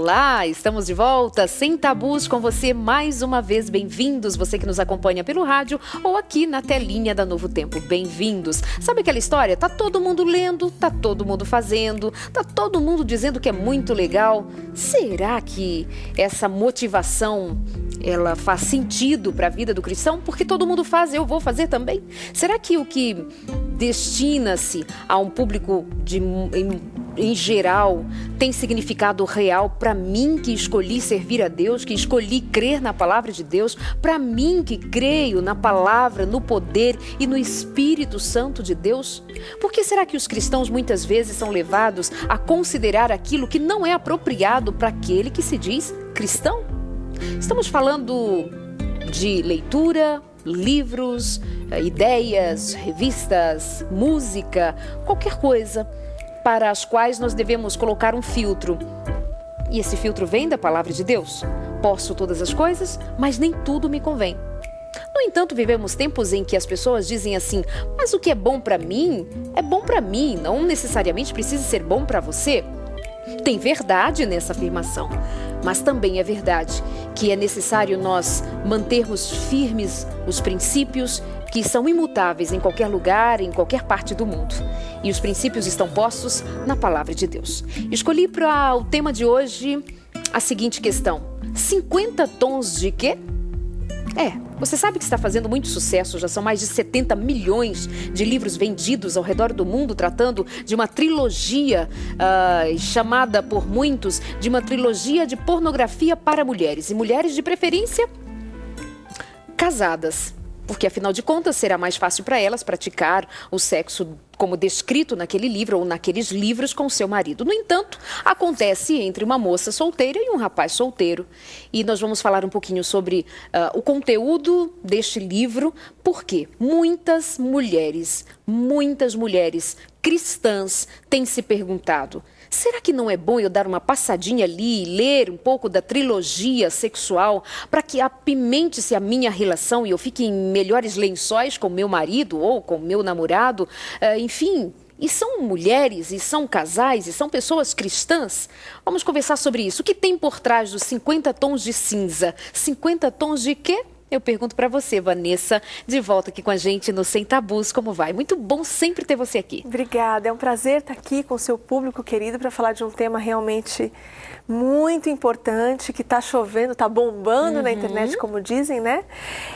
Olá, estamos de volta, sem tabus com você mais uma vez. Bem-vindos, você que nos acompanha pelo rádio ou aqui na telinha da Novo Tempo. Bem-vindos. Sabe aquela história? Tá todo mundo lendo, tá todo mundo fazendo, tá todo mundo dizendo que é muito legal. Será que essa motivação, ela faz sentido para a vida do cristão? Porque todo mundo faz, eu vou fazer também? Será que o que destina-se a um público em geral tem significado real para mim que escolhi servir a Deus, que escolhi crer na palavra de Deus, para mim que creio na palavra, no poder e no Espírito Santo de Deus? Por que será que os cristãos muitas vezes são levados a considerar aquilo que não é apropriado para aquele que se diz cristão? Estamos falando de leitura, livros, ideias, revistas, música, qualquer coisa para as quais nós devemos colocar um filtro. E esse filtro vem da palavra de Deus. Posso todas as coisas, mas nem tudo me convém. No entanto, vivemos tempos em que as pessoas dizem assim: mas o que é bom para mim, é bom para mim, não necessariamente precisa ser bom para você. Tem verdade nessa afirmação, mas também é verdade que é necessário nós mantermos firmes os princípios que são imutáveis em qualquer lugar, em qualquer parte do mundo. E os princípios estão postos na palavra de Deus. Escolhi para o tema de hoje a seguinte questão: 50 tons de quê? Você sabe que está fazendo muito sucesso, já são mais de 70 milhões de livros vendidos ao redor do mundo, tratando de uma trilogia chamada por muitos de uma trilogia de pornografia para mulheres, e mulheres de preferência casadas. Porque, afinal de contas, será mais fácil para elas praticar o sexo como descrito naquele livro ou naqueles livros com seu marido. No entanto, acontece entre uma moça solteira e um rapaz solteiro. E nós vamos falar um pouquinho sobre o conteúdo deste livro, porque muitas mulheres cristãs têm se perguntado: será que não é bom eu dar uma passadinha ali e ler um pouco da trilogia sexual para que apimente-se a minha relação e eu fique em melhores lençóis com meu marido ou com meu namorado? Enfim, e são mulheres, e são casais, e são pessoas cristãs. Vamos conversar sobre isso. O que tem por trás dos 50 tons de cinza? 50 tons de quê? Eu pergunto para você, Vanessa, de volta aqui com a gente no Sem Tabus. Como vai? Muito bom sempre ter você aqui. Obrigada, é um prazer estar aqui com o seu público querido para falar de um tema realmente muito importante, que está chovendo, está bombando na internet, como dizem, né?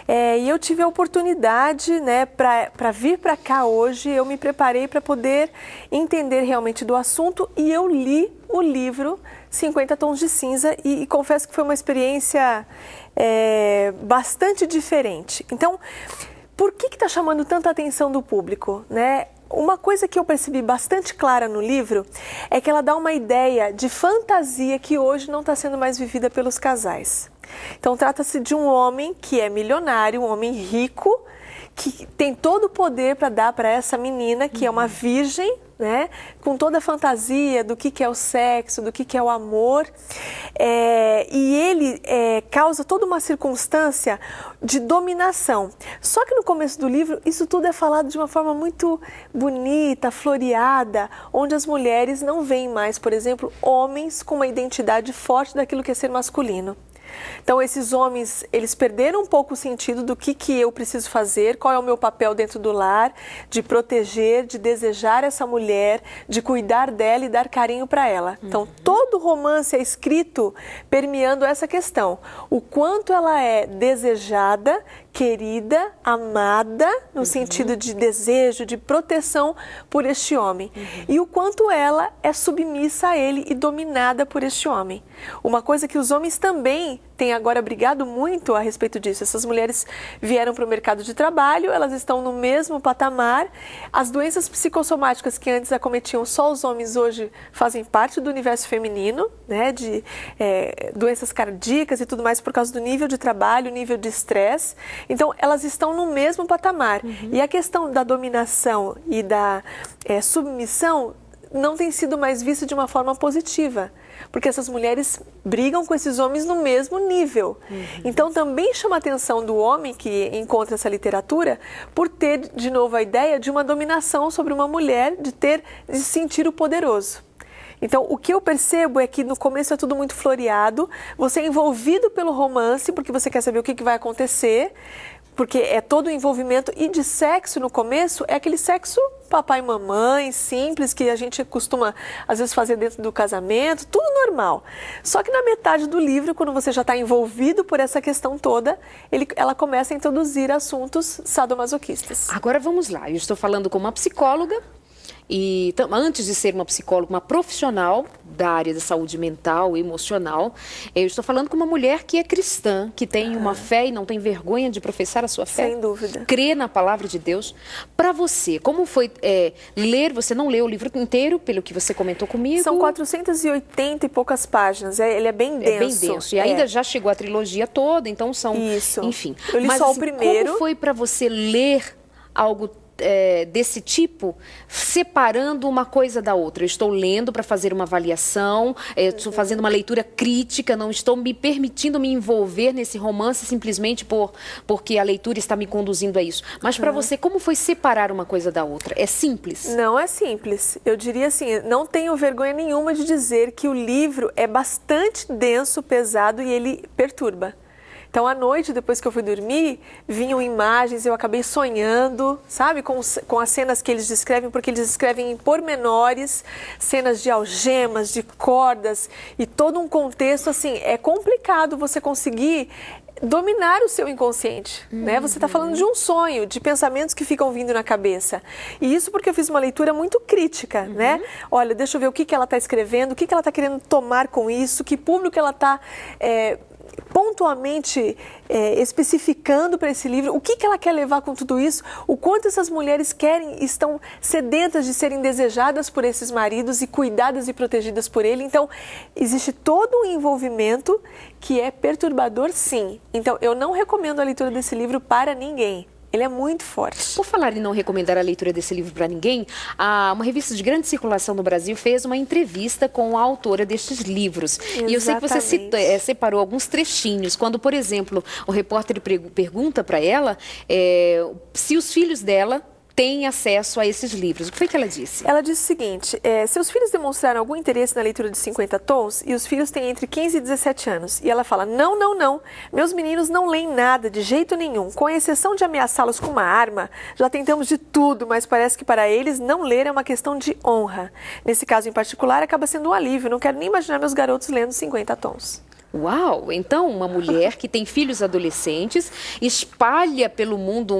E eu tive a oportunidade, né, para vir para cá hoje. Eu me preparei para poder entender realmente do assunto e eu li o livro 50 Tons de Cinza e confesso que foi uma experiência bastante diferente. Então, por que está chamando tanta atenção do público, né? Uma coisa que eu percebi bastante clara no livro é que ela dá uma ideia de fantasia que hoje não está sendo mais vivida pelos casais. Então, trata-se de um homem que é milionário, um homem rico, que tem todo o poder para dar para essa menina, que é uma virgem, né? Com toda a fantasia do que é o sexo, do que é o amor. E ele causa toda uma circunstância de dominação. Só que no começo do livro, isso tudo é falado de uma forma muito bonita, floreada, onde as mulheres não veem mais, por exemplo, homens com uma identidade forte daquilo que é ser masculino. Então, esses homens, eles perderam um pouco o sentido do que eu preciso fazer, qual é o meu papel dentro do lar, de proteger, de desejar essa mulher, de cuidar dela e dar carinho para ela. Então, todo romance é escrito permeando essa questão. O quanto ela é desejada, querida, amada, no sentido de desejo, de proteção por este homem. E o quanto ela é submissa a ele e dominada por este homem. Uma coisa que os homens também têm agora brigado muito a respeito disso. Essas mulheres vieram para o mercado de trabalho, elas estão no mesmo patamar. As doenças psicossomáticas que antes acometiam só os homens, hoje fazem parte do universo feminino, né, de doenças cardíacas e tudo mais por causa do nível de trabalho, nível de estresse. Então, elas estão no mesmo patamar. E a questão da dominação e da submissão não tem sido mais vista de uma forma positiva, porque essas mulheres brigam com esses homens no mesmo nível. Então também chama a atenção do homem que encontra essa literatura por ter de novo a ideia de uma dominação sobre uma mulher, de sentir o poderoso. Então, o que eu percebo é que no começo é tudo muito floreado, você é envolvido pelo romance, porque você quer saber o que vai acontecer, porque é todo o envolvimento. E de sexo no começo, é aquele sexo papai e mamãe, simples, que a gente costuma, às vezes, fazer dentro do casamento, tudo normal. Só que na metade do livro, quando você já está envolvido por essa questão toda, ela começa a introduzir assuntos sadomasoquistas. Agora vamos lá, eu estou falando com uma psicóloga. E antes de ser uma psicóloga, uma profissional da área da saúde mental e emocional, eu estou falando com uma mulher que é cristã, que tem uma fé e não tem vergonha de professar a sua fé. Sem dúvida. Crê na palavra de Deus. Para você, como foi ler? Você não leu o livro inteiro, pelo que você comentou comigo? São 480 e poucas páginas. Ele é bem denso. É bem denso. E ainda já chegou a trilogia toda, então são... Isso. Enfim. Eu li Mas, só assim, o primeiro. Como foi para você ler algo desse tipo, separando uma coisa da outra? Eu estou lendo para fazer uma avaliação, estou fazendo uma leitura crítica, não estou me permitindo me envolver nesse romance simplesmente porque a leitura está me conduzindo a isso. Mas para você, como foi separar uma coisa da outra? É simples? Não é simples. Eu diria assim, não tenho vergonha nenhuma de dizer que o livro é bastante denso, pesado e ele perturba. Então, à noite, depois que eu fui dormir, vinham imagens, eu acabei sonhando, sabe, com as cenas que eles descrevem, porque eles descrevem em pormenores, cenas de algemas, de cordas, e todo um contexto, assim, é complicado você conseguir dominar o seu inconsciente, né? Você está falando de um sonho, de pensamentos que ficam vindo na cabeça. E isso porque eu fiz uma leitura muito crítica, né? Olha, deixa eu ver o que ela está escrevendo, o que ela está querendo tomar com isso, que público ela está... pontualmente especificando para esse livro o que ela quer levar com tudo isso, o quanto essas mulheres estão sedentas de serem desejadas por esses maridos e cuidadas e protegidas por ele. Então, existe todo um envolvimento que é perturbador, sim. Então, eu não recomendo a leitura desse livro para ninguém. Ele é muito forte. Por falar em não recomendar a leitura desse livro para ninguém, uma revista de grande circulação no Brasil fez uma entrevista com a autora destes livros. Exatamente. E eu sei que você separou alguns trechinhos. Quando, por exemplo, o repórter pergunta para ela se os filhos dela têm acesso a esses livros. O que foi que ela disse? Ela disse o seguinte, seus filhos demonstraram algum interesse na leitura de 50 tons e os filhos têm entre 15 e 17 anos. E ela fala, não, meus meninos não leem nada de jeito nenhum, com exceção de ameaçá-los com uma arma. Já tentamos de tudo, mas parece que para eles não ler é uma questão de honra. Nesse caso em particular, acaba sendo um alívio. Não quero nem imaginar meus garotos lendo 50 tons. Uau! Então, uma mulher que tem filhos adolescentes espalha pelo mundo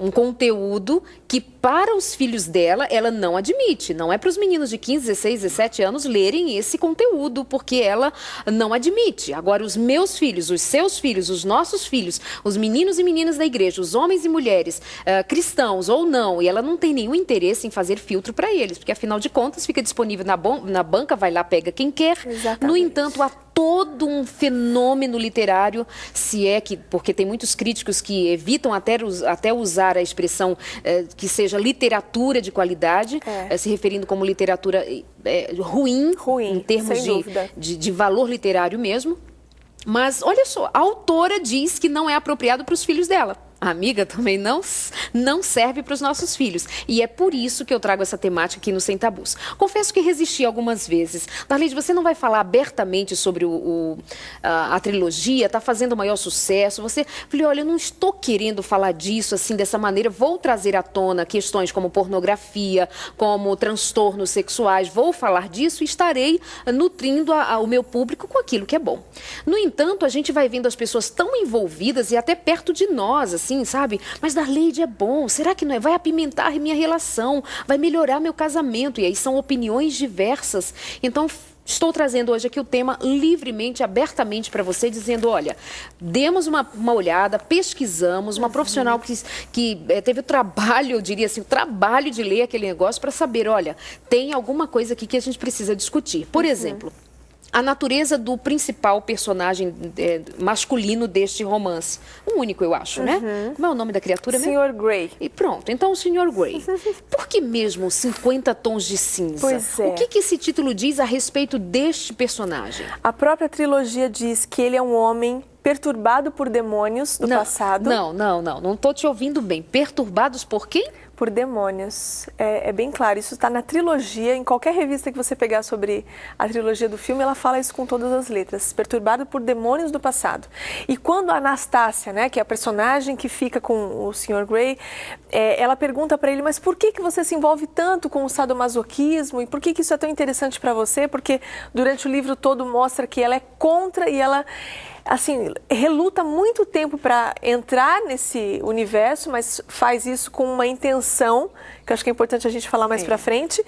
um conteúdo que, para os filhos dela, ela não admite. Não é para os meninos de 15, 16, 17 anos lerem esse conteúdo, porque ela não admite. Agora, os meus filhos, os seus filhos, os nossos filhos, os meninos e meninas da igreja, os homens e mulheres, cristãos ou não, e ela não tem nenhum interesse em fazer filtro para eles, porque, afinal de contas, fica disponível na banca, vai lá, pega quem quer. Exatamente. No entanto, há todo um fenômeno literário, porque tem muitos críticos que evitam até usar a expressão que seja literatura de qualidade, se referindo como literatura ruim, em termos de valor literário mesmo. Mas, olha só, a autora diz que não é apropriado para os filhos dela. A amiga também não serve para os nossos filhos. E é por isso que eu trago essa temática aqui no Sem Tabus. Confesso que resisti algumas vezes. Darlide, você não vai falar abertamente sobre a trilogia, está fazendo o maior sucesso. Falei, olha, eu não estou querendo falar disso assim, dessa maneira. Vou trazer à tona questões como pornografia, como transtornos sexuais. Vou falar disso e estarei nutrindo o meu público com aquilo que é bom. No entanto, a gente vai vendo as pessoas tão envolvidas e até perto de nós, assim, sabe? Mas Darlide, é bom, será que não é? Vai apimentar minha relação, vai melhorar meu casamento. E aí são opiniões diversas. Então, estou trazendo hoje aqui o tema livremente, abertamente para você, dizendo, olha, demos uma olhada, pesquisamos, uma profissional que teve o trabalho, eu diria assim, o trabalho de ler aquele negócio para saber, olha, tem alguma coisa aqui que a gente precisa discutir. Por exemplo, a natureza do principal personagem masculino deste romance. Um único, eu acho, né? Como é o nome da criatura mesmo? Sr. Grey. E pronto, então o Sr. Grey. Por que mesmo 50 tons de cinza? Pois é. O que esse título diz a respeito deste personagem? A própria trilogia diz que ele é um homem perturbado por demônios do passado. Não estou te ouvindo bem. Perturbados por quem? por demônios. É bem claro, isso está na trilogia, em qualquer revista que você pegar sobre a trilogia do filme, ela fala isso com todas as letras, perturbado por demônios do passado. E quando a Anastácia, né, que é a personagem que fica com o Sr. Grey, ela pergunta para ele, mas por que você se envolve tanto com o sadomasoquismo e por que isso é tão interessante para você? Porque durante o livro todo mostra que ela é contra e ela, assim, reluta muito tempo para entrar nesse universo, mas faz isso com uma intenção, que eu acho que é importante a gente falar mais para frente.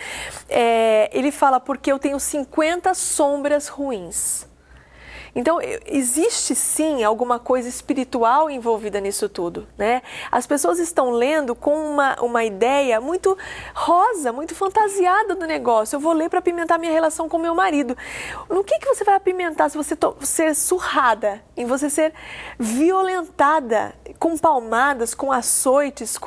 Ele fala, porque eu tenho 50 sombras ruins. Então, existe sim alguma coisa espiritual envolvida nisso tudo, né? As pessoas estão lendo com uma ideia muito rosa, muito fantasiada do negócio. Eu vou ler para apimentar minha relação com meu marido. No que você vai apimentar se você ser surrada, em você ser violentada, com palmadas, com açoites,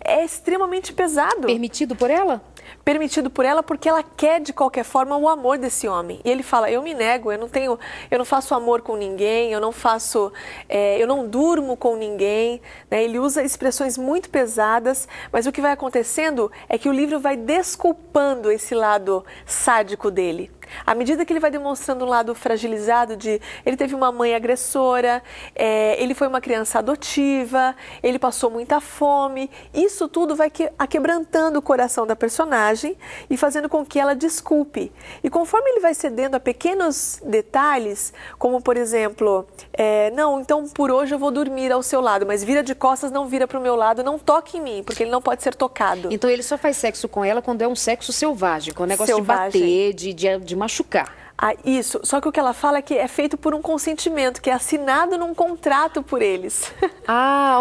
é extremamente pesado. Permitido por ela? Permitido por ela porque ela quer de qualquer forma o amor desse homem. E ele fala, eu me nego, eu não faço amor com ninguém, eu não durmo com ninguém, né? Ele usa expressões muito pesadas, mas o que vai acontecendo é que o livro vai desculpando esse lado sádico dele. À medida que ele vai demonstrando um lado fragilizado ele teve uma mãe agressora, ele foi uma criança adotiva, ele passou muita fome, isso tudo vai aquebrantando o coração da personagem e fazendo com que ela desculpe. E conforme ele vai cedendo a pequenos detalhes, como por exemplo, não, então por hoje eu vou dormir ao seu lado, mas vira de costas, não vira para o meu lado, não toque em mim, porque ele não pode ser tocado. Então ele só faz sexo com ela quando é um sexo selvagem, com o negócio selvagem. De bater, de machucar. Isso, só que o que ela fala é que é feito por um consentimento, que é assinado num contrato por eles.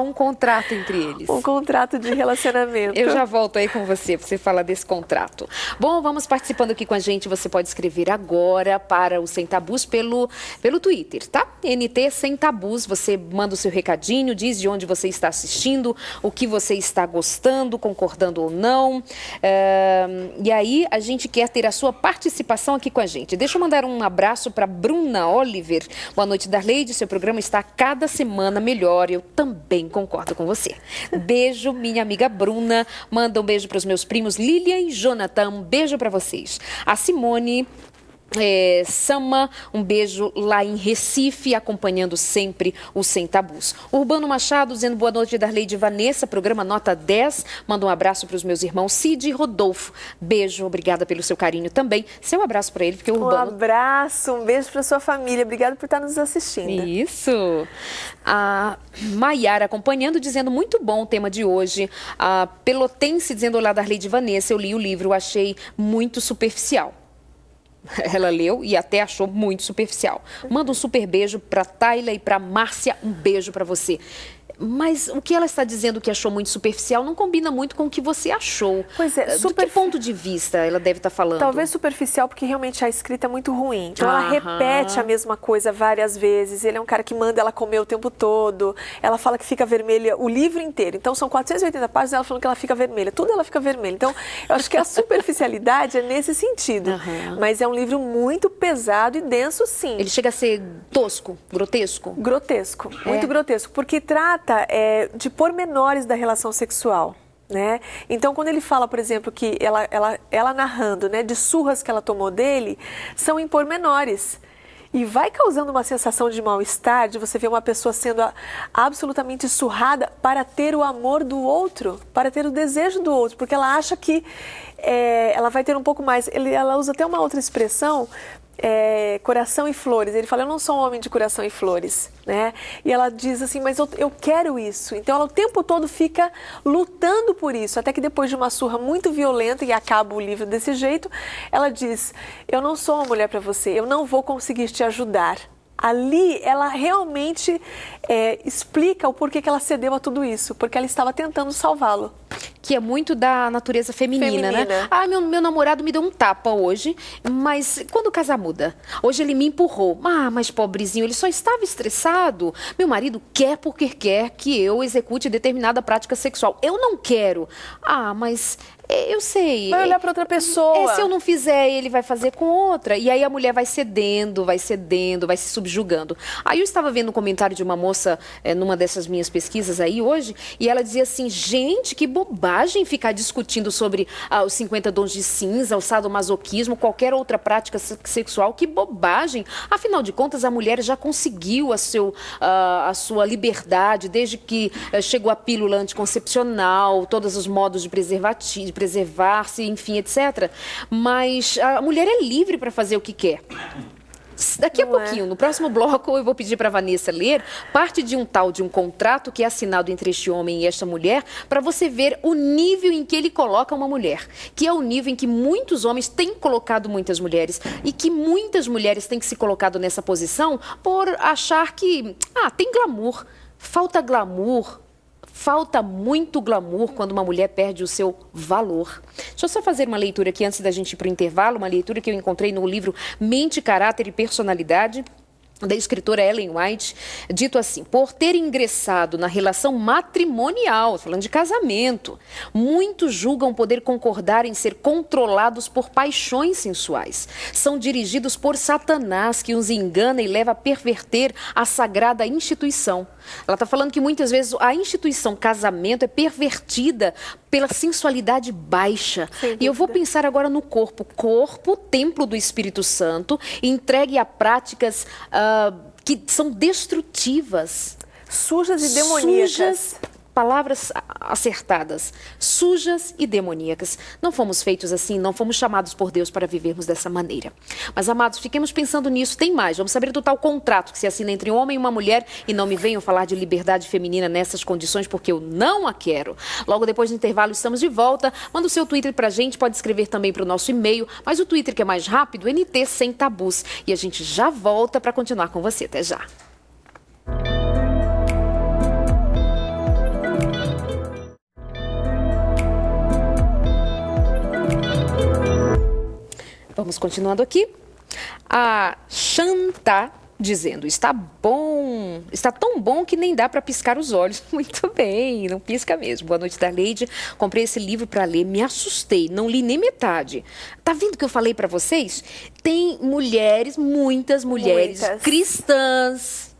Um contrato entre eles. Um contrato de relacionamento. Eu já volto aí com você falar desse contrato. Bom, vamos participando aqui com a gente, você pode escrever agora para o Sem Tabus pelo Twitter, tá? NT Sem Tabus, você manda o seu recadinho, diz de onde você está assistindo, o que você está gostando, concordando ou não. E aí, a gente quer ter a sua participação aqui com a gente. Deixa eu mandar um abraço para Bruna Oliver. Boa noite, Darleide. Seu programa está cada semana melhor. Eu também concordo com você. Beijo, minha amiga Bruna. Manda um beijo para os meus primos Lilian e Jonathan. Um beijo para vocês. A Simone Sama, um beijo lá em Recife, acompanhando sempre o Sem Tabus. Urbano Machado dizendo boa noite, Darleide e Vanessa, programa nota 10. Manda um abraço para os meus irmãos Cid e Rodolfo. Beijo, obrigada pelo seu carinho também. Seu abraço para ele, porque o Urbano... Um abraço, um beijo para sua família. Obrigada por estar nos assistindo. Isso. A Maiara acompanhando, dizendo muito bom o tema de hoje. A Pelotense dizendo olá, Darleide e Vanessa. Eu li o livro, achei muito superficial. Ela leu e até achou muito superficial. Manda um super beijo para Tayla e para Márcia. Um beijo para você. Mas o que ela está dizendo que achou muito superficial não combina muito com o que você achou. Pois é, De que ponto de vista ela deve estar falando? Talvez superficial, porque realmente a escrita é muito ruim. Então ela repete a mesma coisa várias vezes. Ele é um cara que manda ela comer o tempo todo. Ela fala que fica vermelha o livro inteiro. Então são 480 páginas ela falando que ela fica vermelha. Tudo ela fica vermelha. Então eu acho que a superficialidade é nesse sentido. Mas é um livro muito pesado e denso, sim. Ele chega a ser tosco, grotesco? Grotesco, muito grotesco. Porque trata de pormenores da relação sexual, né? Então, quando ele fala, por exemplo, que ela narrando, né, de surras que ela tomou dele, são em pormenores. E vai causando uma sensação de mal-estar, de você ver uma pessoa sendo absolutamente surrada para ter o amor do outro, para ter o desejo do outro, porque ela acha que ela vai ter um pouco mais. Ela usa até uma outra expressão, coração e flores. Ele fala, eu não sou um homem de coração e flores, né? E ela diz assim, mas eu quero isso. Então ela o tempo todo fica lutando por isso, até que depois de uma surra muito violenta, e acaba o livro desse jeito, ela diz, eu não sou uma mulher para você, eu não vou conseguir te ajudar. Ali ela realmente explica o porquê que ela cedeu a tudo isso, porque ela estava tentando salvá-lo. Que é muito da natureza feminina, né? Meu namorado me deu um tapa hoje, mas quando o casar muda? Hoje ele me empurrou. Mas pobrezinho, ele só estava estressado. Meu marido quer porque quer que eu execute determinada prática sexual. Eu não quero. Mas Eu sei. Vai olhar para outra pessoa. Se eu não fizer, ele vai fazer com outra. E aí a mulher vai cedendo, vai se subjugando. Aí eu estava vendo um comentário de uma moça numa dessas minhas pesquisas aí hoje, e ela dizia assim, gente, que bobagem ficar discutindo sobre os 50 tons de cinza, o sadomasoquismo, qualquer outra prática sexual, que bobagem. Afinal de contas, a mulher já conseguiu a sua liberdade, desde que chegou a pílula anticoncepcional, todos os modos de preservar-se, enfim, etc. Mas a mulher é livre para fazer o que quer. Daqui a pouquinho, no próximo bloco, eu vou pedir para a Vanessa ler parte de um contrato que é assinado entre este homem e esta mulher, para você ver o nível em que ele coloca uma mulher, que é o nível em que muitos homens têm colocado muitas mulheres e que muitas mulheres têm se colocado nessa posição por achar que, tem glamour, falta glamour. Falta muito glamour quando uma mulher perde o seu valor. Deixa eu só fazer uma leitura aqui antes da gente ir para o intervalo, uma leitura que eu encontrei no livro Mente, Caráter e Personalidade, da escritora Ellen White, dito assim: por ter ingressado na relação matrimonial, falando de casamento, muitos julgam poder concordar em ser controlados por paixões sensuais. São dirigidos por Satanás, que os engana e leva a perverter a sagrada instituição. Ela está falando que muitas vezes a instituição casamento é pervertida pela sensualidade baixa. E eu vou pensar agora no corpo. Corpo, templo do Espírito Santo, entregue a práticas que são destrutivas. Sujas e demoníacas. Sujas, palavras acertadas. Sujas e demoníacas. Não fomos feitos assim, não fomos chamados por Deus para vivermos dessa maneira. Mas, amados, fiquemos pensando nisso. Tem mais. Vamos saber do tal contrato que se assina entre um homem e uma mulher. E não me venham falar de liberdade feminina nessas condições, porque eu não a quero. Logo depois do intervalo, estamos de volta. Manda o seu Twitter pra gente, pode escrever também para o nosso e-mail. Mas o Twitter que é mais rápido, NT Sem Tabus. E a gente já volta para continuar com você. Até já. Vamos continuando aqui. A Xanta dizendo, está bom, está tão bom que nem dá para piscar os olhos. Muito bem, não pisca mesmo. Boa noite, Darleide. Comprei esse livro para ler, me assustei, não li nem metade. Tá vendo o que eu falei para vocês? Tem mulheres, muitas mulheres cristãs,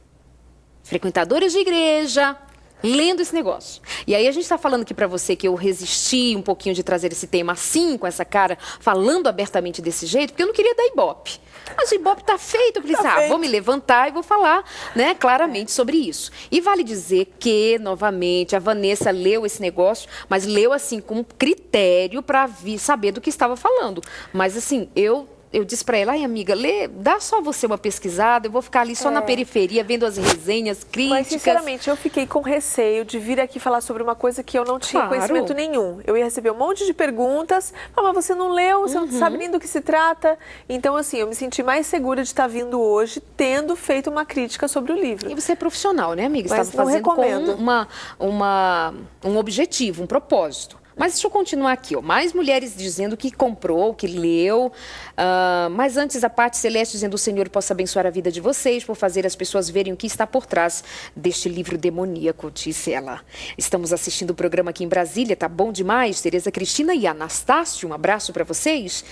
frequentadoras de igreja, lendo esse negócio. E aí a gente está falando aqui para você que eu resisti um pouquinho de trazer esse tema assim, com essa cara, falando abertamente desse jeito, porque eu não queria dar ibope. Mas o ibope tá feito, eu falei, vou me levantar e vou falar, né, claramente sobre isso. E vale dizer que, novamente, a Vanessa leu esse negócio, mas leu assim com critério para saber do que estava falando. Mas assim, eu disse para ela, ai amiga, dá só você uma pesquisada, eu vou ficar ali só na periferia, vendo as resenhas, críticas. Mas, sinceramente, eu fiquei com receio de vir aqui falar sobre uma coisa que eu não tinha conhecimento nenhum. Eu ia receber um monte de perguntas, mas você não leu, você não sabe nem do que se trata. Então, assim, eu me senti mais segura de estar vindo hoje, tendo feito uma crítica sobre o livro. E você é profissional, né, amiga? Mas estava fazendo com um objetivo, um propósito. Mas deixa eu continuar aqui, ó. Mais mulheres dizendo que comprou, que leu. Mas antes a Parte Celeste dizendo o Senhor possa abençoar a vida de vocês por fazer as pessoas verem o que está por trás deste livro demoníaco, disse ela. Estamos assistindo o programa aqui em Brasília, tá bom demais? Tereza Cristina e Anastácio, um abraço para vocês.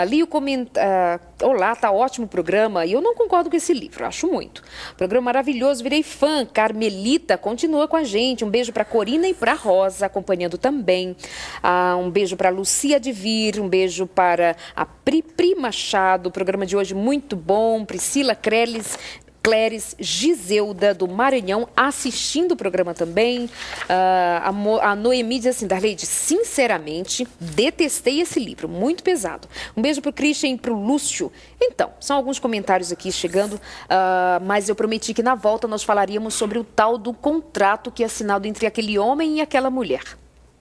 Li o comentário. Olá, tá ótimo o programa. E eu não concordo com esse livro, acho muito. Programa maravilhoso, virei fã. Carmelita continua com a gente. Um beijo para Corina e para Rosa, acompanhando também. Um beijo para Lucia de Vir, um beijo para a Pri Machado, o programa de hoje muito bom, Priscila Cléris Giseuda do Maranhão assistindo o programa também. A Noemi diz assim, Darleide, sinceramente, detestei esse livro, muito pesado. Um beijo para o Christian e para o Lúcio. Então, são alguns comentários aqui chegando, mas eu prometi que na volta nós falaríamos sobre o tal do contrato que é assinado entre aquele homem e aquela mulher.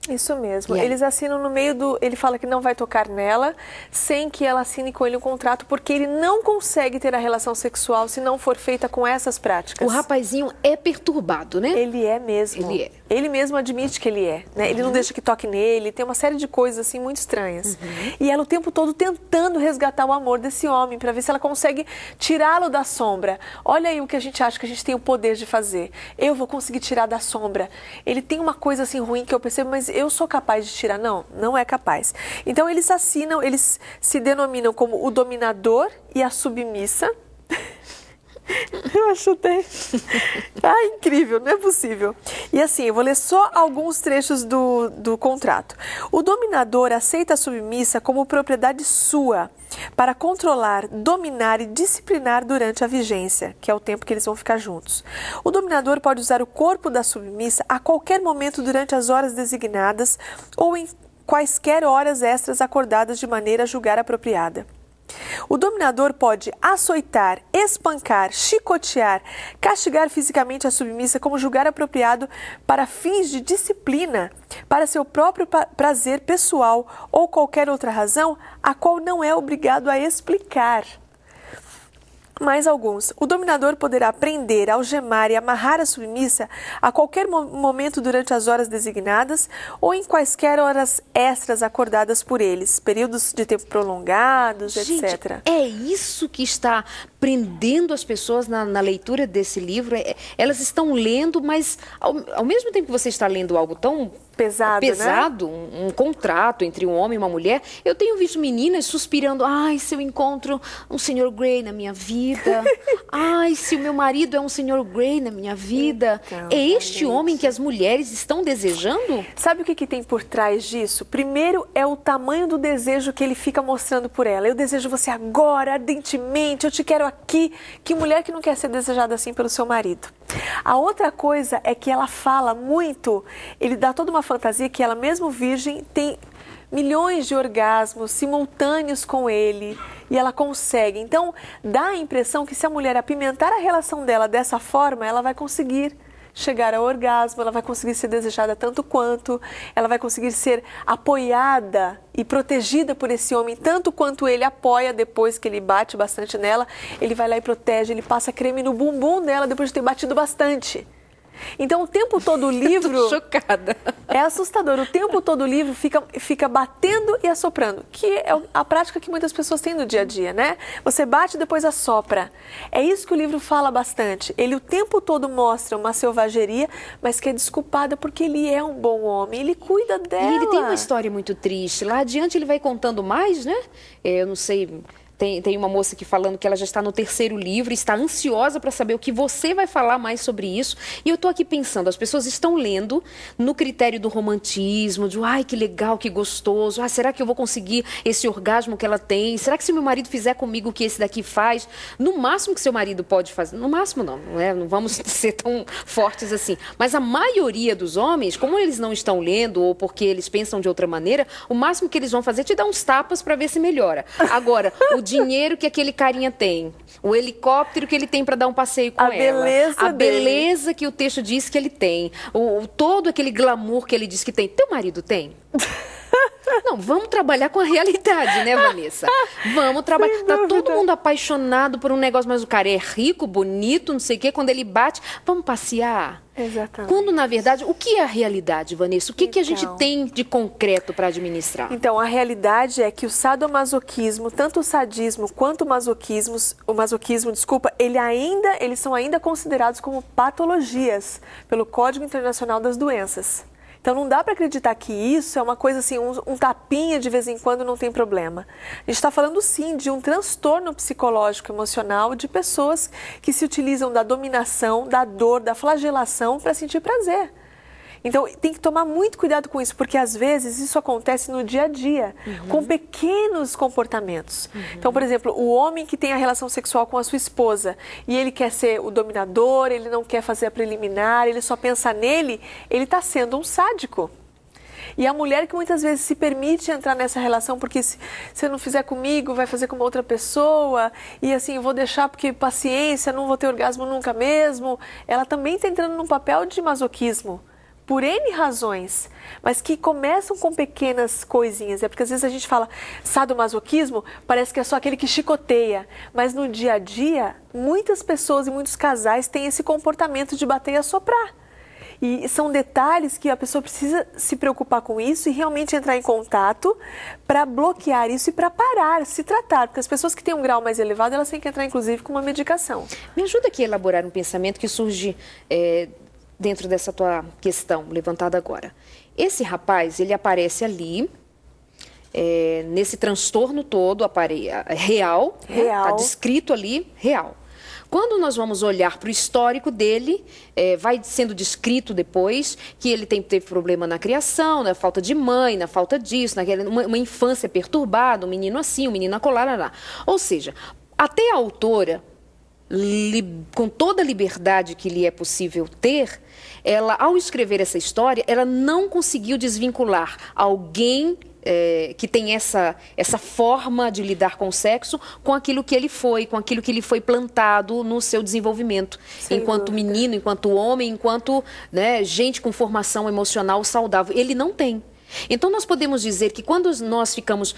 Isso mesmo. Eles assinam no meio do... Ele fala que não vai tocar nela sem que ela assine com ele um contrato, porque ele não consegue ter a relação sexual se não for feita com essas práticas. O rapazinho é perturbado, né? Ele é mesmo. Ele é. Ele mesmo admite que ele é, né? Ele não deixa que toque nele, tem uma série de coisas assim muito estranhas. E ela o tempo todo tentando resgatar o amor desse homem para ver se ela consegue tirá-lo da sombra. Olha aí o que a gente acha que a gente tem o poder de fazer. Eu vou conseguir tirar da sombra. Ele tem uma coisa assim ruim que eu percebo, mas eu sou capaz de tirar. Não, não é capaz. Então eles se denominam como o dominador e a submissa. Eu achei incrível, não é possível. E assim, eu vou ler só alguns trechos do contrato. O dominador aceita a submissa como propriedade sua para controlar, dominar e disciplinar durante a vigência, que é o tempo que eles vão ficar juntos. O dominador pode usar o corpo da submissa a qualquer momento durante as horas designadas ou em quaisquer horas extras acordadas de maneira a julgar apropriada. O dominador pode açoitar, espancar, chicotear, castigar fisicamente a submissa como julgar apropriado para fins de disciplina, para seu próprio prazer pessoal ou qualquer outra razão, a qual não é obrigado a explicar. Mais alguns. O dominador poderá prender, algemar e amarrar a submissa a qualquer momento durante as horas designadas ou em quaisquer horas extras acordadas por eles, períodos de tempo prolongados, Gente, etc. é isso que está prendendo as pessoas na leitura desse livro. Elas estão lendo, mas ao mesmo tempo que você está lendo algo tão pesado, né? um contrato entre um homem e uma mulher, eu tenho visto meninas suspirando, ai, se eu encontro um Sr. Grey na minha vida, ai, se o meu marido é um Sr. Grey na minha vida. Então, é este homem que as mulheres estão desejando? Sabe o que tem por trás disso? Primeiro é o tamanho do desejo que ele fica mostrando por ela. Eu desejo você agora, ardentemente, eu te quero aqui. Que mulher que não quer ser desejada assim pelo seu marido? A outra coisa é que ela fala muito, ele dá toda uma fantasia que ela, mesmo virgem, tem milhões de orgasmos simultâneos com ele e ela consegue. Então, dá a impressão que se a mulher apimentar a relação dela dessa forma, ela vai conseguir chegar ao orgasmo, ela vai conseguir ser desejada tanto quanto, ela vai conseguir ser apoiada e protegida por esse homem tanto quanto ele apoia depois que ele bate bastante nela, ele vai lá e protege, ele passa creme no bumbum dela depois de ter batido bastante. Então, o tempo todo o livro... Tô chocada. É assustador. O tempo todo o livro fica batendo e assoprando, que é a prática que muitas pessoas têm no dia a dia, né? Você bate e depois assopra. É isso que o livro fala bastante. Ele o tempo todo mostra uma selvageria, mas que é desculpada porque ele é um bom homem, ele cuida dela. E ele tem uma história muito triste. Lá adiante ele vai contando mais, né? Eu não sei... Tem uma moça aqui falando que ela já está no 3º livro, está ansiosa para saber o que você vai falar mais sobre isso. E eu estou aqui pensando, as pessoas estão lendo no critério do romantismo, de ai, que legal, que gostoso, ah, será que eu vou conseguir esse orgasmo que ela tem? Será que se meu marido fizer comigo o que esse daqui faz? No máximo que seu marido pode fazer, no máximo não vamos ser tão fortes assim. Mas a maioria dos homens, como eles não estão lendo ou porque eles pensam de outra maneira, o máximo que eles vão fazer é te dar uns tapas para ver se melhora. Agora, o dinheiro que aquele carinha tem, o helicóptero que ele tem para dar um passeio com ela, a beleza que o texto diz que ele tem, todo aquele glamour que ele diz que tem. Teu marido tem? Não, vamos trabalhar com a realidade, né, Vanessa? Vamos trabalhar. Tá todo mundo apaixonado por um negócio, mas o cara é rico, bonito, não sei o quê. Quando ele bate, vamos passear. Exatamente. Quando, na verdade, o que é a realidade, Vanessa? O que a gente tem de concreto para administrar? Então, a realidade é que o sadomasoquismo, tanto o sadismo quanto o masoquismo, eles são ainda considerados como patologias pelo Código Internacional das Doenças. Então, não dá para acreditar que isso é uma coisa assim, um tapinha de vez em quando não tem problema. A gente está falando, sim, de um transtorno psicológico emocional de pessoas que se utilizam da dominação, da dor, da flagelação para sentir prazer. Então, tem que tomar muito cuidado com isso, porque às vezes isso acontece no dia a dia, com pequenos comportamentos. Então, por exemplo, o homem que tem a relação sexual com a sua esposa e ele quer ser o dominador, ele não quer fazer a preliminar, ele só pensa nele, ele está sendo um sádico. E a mulher que muitas vezes se permite entrar nessa relação porque se eu não fizer comigo, vai fazer com uma outra pessoa e assim, eu vou deixar porque paciência, não vou ter orgasmo nunca mesmo, ela também está entrando num papel de masoquismo. Por N razões, mas que começam com pequenas coisinhas. É porque às vezes a gente fala sadomasoquismo, parece que é só aquele que chicoteia. Mas no dia a dia, muitas pessoas e muitos casais têm esse comportamento de bater e assoprar. E são detalhes que a pessoa precisa se preocupar com isso e realmente entrar em contato para bloquear isso e para parar, se tratar. Porque as pessoas que têm um grau mais elevado, elas têm que entrar inclusive com uma medicação. Me ajuda aqui a elaborar um pensamento que surge... dentro dessa tua questão levantada agora. esse rapaz, ele aparece ali, nesse transtorno todo, real, está descrito ali, real. Quando nós vamos olhar para o histórico dele, vai sendo descrito depois que ele teve problema na criação, na falta de mãe, na falta disso, uma infância perturbada, um menino assim, um menino acolá. Ou seja, até a autora, com toda a liberdade que lhe é possível ter, ela, ao escrever essa história, ela não conseguiu desvincular alguém que tem essa forma de lidar com o sexo com aquilo que ele foi, com aquilo que lhe foi plantado no seu desenvolvimento, enquanto menino, enquanto homem, enquanto, né, gente com formação emocional saudável. Ele não tem. Então, nós podemos dizer que quando nós ficamos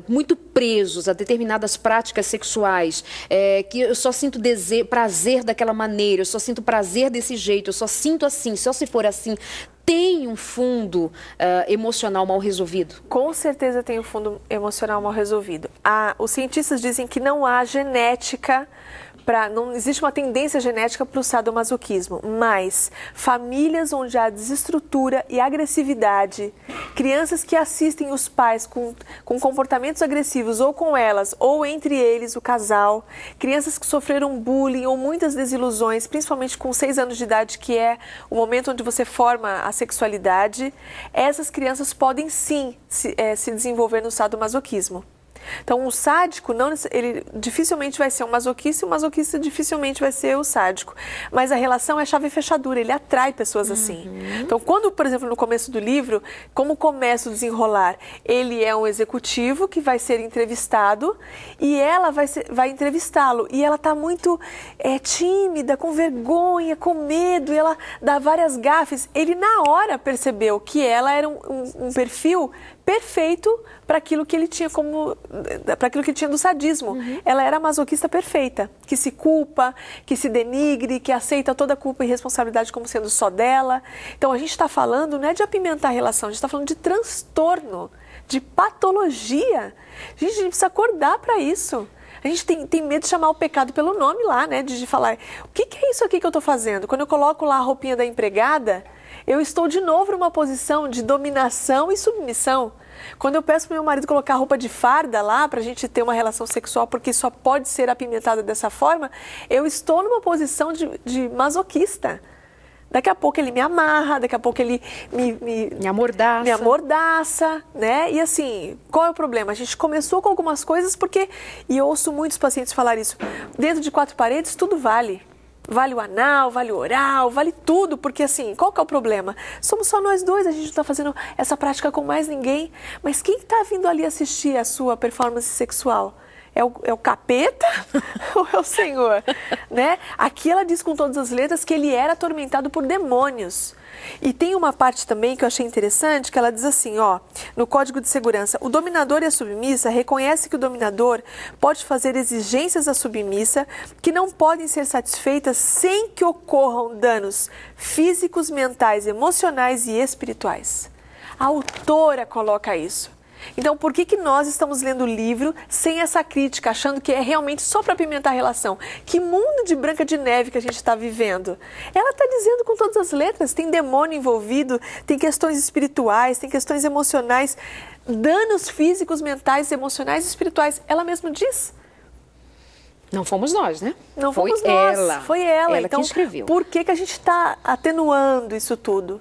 muito presos a determinadas práticas sexuais, que eu só sinto prazer daquela maneira, eu só sinto prazer desse jeito, eu só sinto assim, só se for assim, tem um fundo emocional mal resolvido? Com certeza tem um fundo emocional mal resolvido. Os cientistas dizem que não há genética, não existe uma tendência genética para o sadomasoquismo, mas famílias onde há desestrutura e agressividade, crianças que assistem os pais com comportamentos agressivos ou com elas, ou entre eles o casal, crianças que sofreram bullying ou muitas desilusões, principalmente com 6 anos de idade, que é o momento onde você forma a sexualidade, essas crianças podem sim se desenvolver no sadomasoquismo. Então, o sádico, ele dificilmente vai ser um masoquista, e o masoquista dificilmente vai ser o sádico. Mas a relação é chave e fechadura, ele atrai pessoas assim. Então, quando, por exemplo, no começo do livro, como começa o desenrolar? Ele é um executivo que vai ser entrevistado e ela vai entrevistá-lo. E ela está muito tímida, com vergonha, com medo, e ela dá várias gafes. Ele, na hora, percebeu que ela era um perfil perfeito para aquilo que ele tinha do sadismo. Ela era a masoquista perfeita, que se culpa, que se denigre, que aceita toda a culpa e responsabilidade como sendo só dela. Então a gente está falando, não é de apimentar a relação, a gente está falando de transtorno, de patologia. A gente precisa acordar para isso. A gente tem medo de chamar o pecado pelo nome lá, né? De falar, o que é isso aqui que eu estou fazendo? Quando eu coloco lá a roupinha da empregada, eu estou de novo numa posição de dominação e submissão. Quando eu peço para meu marido colocar roupa de farda lá para a gente ter uma relação sexual, porque só pode ser apimentada dessa forma, eu estou numa posição de masoquista. Daqui a pouco ele me amarra, daqui a pouco ele me amordaça, né? E assim, qual é o problema? A gente começou com algumas coisas e eu ouço muitos pacientes falar isso, dentro de 4 paredes tudo vale. Vale o anal, vale o oral, vale tudo, porque assim, qual que é o problema? Somos só nós dois, a gente não está fazendo essa prática com mais ninguém. Mas quem está vindo ali assistir a sua performance sexual? É o capeta ou é o Senhor? Né? Aqui ela diz com todas as letras que ele era atormentado por demônios. E tem uma parte também que eu achei interessante, que ela diz assim, no Código de Segurança, o dominador e a submissa reconhece que o dominador pode fazer exigências à submissa que não podem ser satisfeitas sem que ocorram danos físicos, mentais, emocionais e espirituais. A autora coloca isso. Então, por que nós estamos lendo o livro sem essa crítica, achando que é realmente só para apimentar a relação? Que mundo de Branca de Neve que a gente está vivendo? Ela está dizendo com todas as letras, tem demônio envolvido, tem questões espirituais, tem questões emocionais, danos físicos, mentais, emocionais e espirituais. Ela mesma diz. Não fomos nós, né? Não fomos nós, foi ela. Então, que escreveu. Por que a gente está atenuando isso tudo?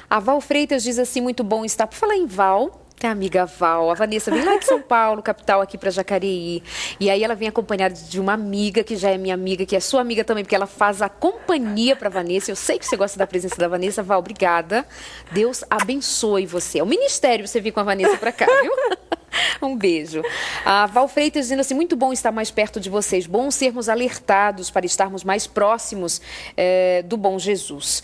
A Val Freitas diz assim, muito bom estar. Por falar em Val... A amiga Val, a Vanessa vem lá de São Paulo, capital, aqui para Jacareí. E aí ela vem acompanhada de uma amiga, que já é minha amiga, que é sua amiga também, porque ela faz a companhia para Vanessa. Eu sei que você gosta da presença da Vanessa. Val, obrigada. Deus abençoe você. É um ministério você vir com a Vanessa para cá, viu? Um beijo. A Val Freitas dizendo assim, muito bom estar mais perto de vocês. Bom sermos alertados para estarmos mais próximos do bom Jesus.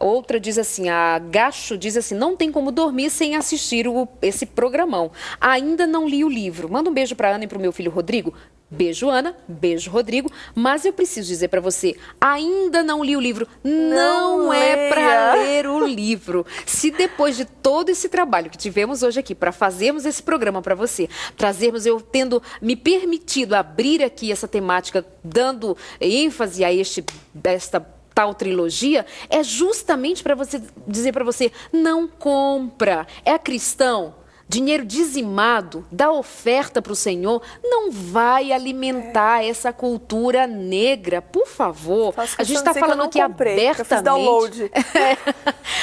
Outra diz assim, a Gacho diz assim, não tem como dormir sem assistir esse programão. Ainda não li o livro. Manda um beijo para Ana e para o meu filho Rodrigo. Beijo, Ana. Beijo, Rodrigo. Mas eu preciso dizer para você, ainda não li o livro. Não é para ler o livro. Se depois de todo esse trabalho que tivemos hoje aqui, para fazermos esse programa para você, trazermos, eu tendo me permitido abrir aqui essa temática, dando ênfase a esta tal trilogia, é justamente para você dizer para você, não compra. É cristão. Dinheiro dizimado, da oferta para o Senhor, não vai alimentar essa cultura negra. Por favor, a gente está falando aqui abertamente,